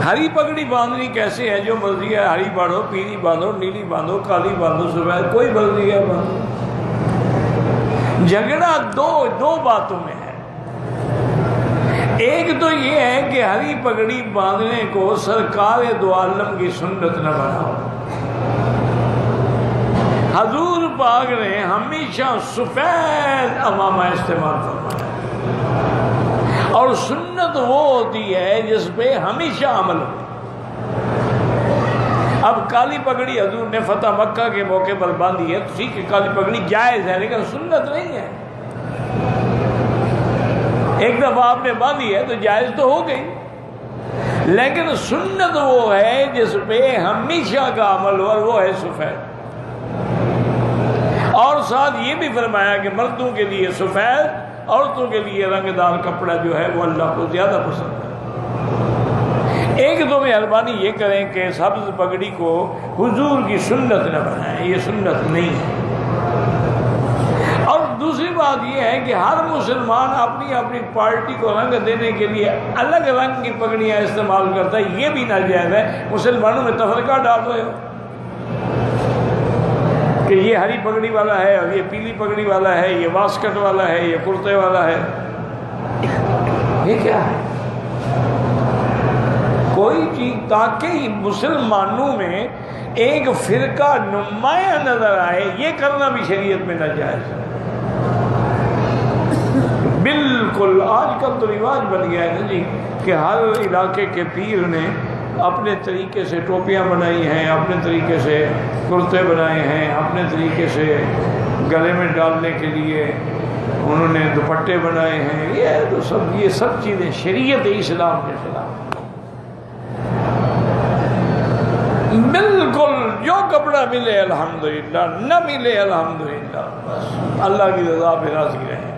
ہری پگڑی باندھنی کیسے ہے؟ جو مرضی ہے ہری باندھو، پیلی باندھو، نیلی باندھو، کالی باندھو، سفید، کوئی مرضی ہے باندھو۔ جھگڑا دو باتوں میں ہے۔ ایک تو یہ ہے کہ ہری پگڑی باندھنے کو سرکار دو عالم کی سنت نہ بناؤ۔ حضور پاک نے ہمیشہ سفید امامہ استعمال فرمایا، اور سنت وہ ہوتی ہے جس پہ ہمیشہ عمل ہو۔ اب کالی پگڑی حضور نے فتح مکہ کے موقع پر باندھی ہے، تو ٹھیک ہے کالی پگڑی جائز ہے، لیکن سنت نہیں ہے۔ ایک دفعہ آپ نے باندھی ہے تو جائز تو ہو گئی، لیکن سنت وہ ہے جس پہ ہمیشہ کا عمل ہو، اور وہ ہے سفید۔ اور ساتھ یہ بھی فرمایا کہ مردوں کے لیے سفید، عورتوں کے لیے رنگ دار کپڑا جو ہے وہ اللہ کو زیادہ پسند ہے۔ ایک تو مہربانی یہ کریں کہ سبز پگڑی کو حضور کی سنت نہ بنائیں، یہ سنت نہیں ہے۔ اور دوسری بات یہ ہے کہ ہر مسلمان اپنی اپنی پارٹی کو رنگ دینے کے لیے الگ رنگ کی پگڑیاں استعمال کرتا ہے، یہ بھی ناجائز ہے۔ مسلمانوں میں تفرقہ ڈال رہے ہو کہ یہ ہری پگڑی والا ہے، اور یہ پیلی پگڑی والا ہے، یہ واسکٹ والا ہے، یہ کرتے والا ہے، یہ کیا ہے؟ کوئی چیز تاکہ مسلمانوں میں ایک فرقہ نمایاں نظر آئے، یہ کرنا بھی شریعت میں ناجائز ہے۔ بالکل آج کل تو رواج بن گیا ہے نا جی کہ ہر علاقے کے پیر نے اپنے طریقے سے ٹوپیاں بنائی ہیں، اپنے طریقے سے کرتے بنائے ہیں، اپنے طریقے سے گلے میں ڈالنے کے لیے انہوں نے دوپٹے بنائے ہیں۔ یہ سب چیزیں شریعت اسلام کے خلاف۔ بالکل جو کپڑا ملے الحمدللہ، نہ ملے الحمدللہ، بس اللہ کی رضا پہ راضی رہیں۔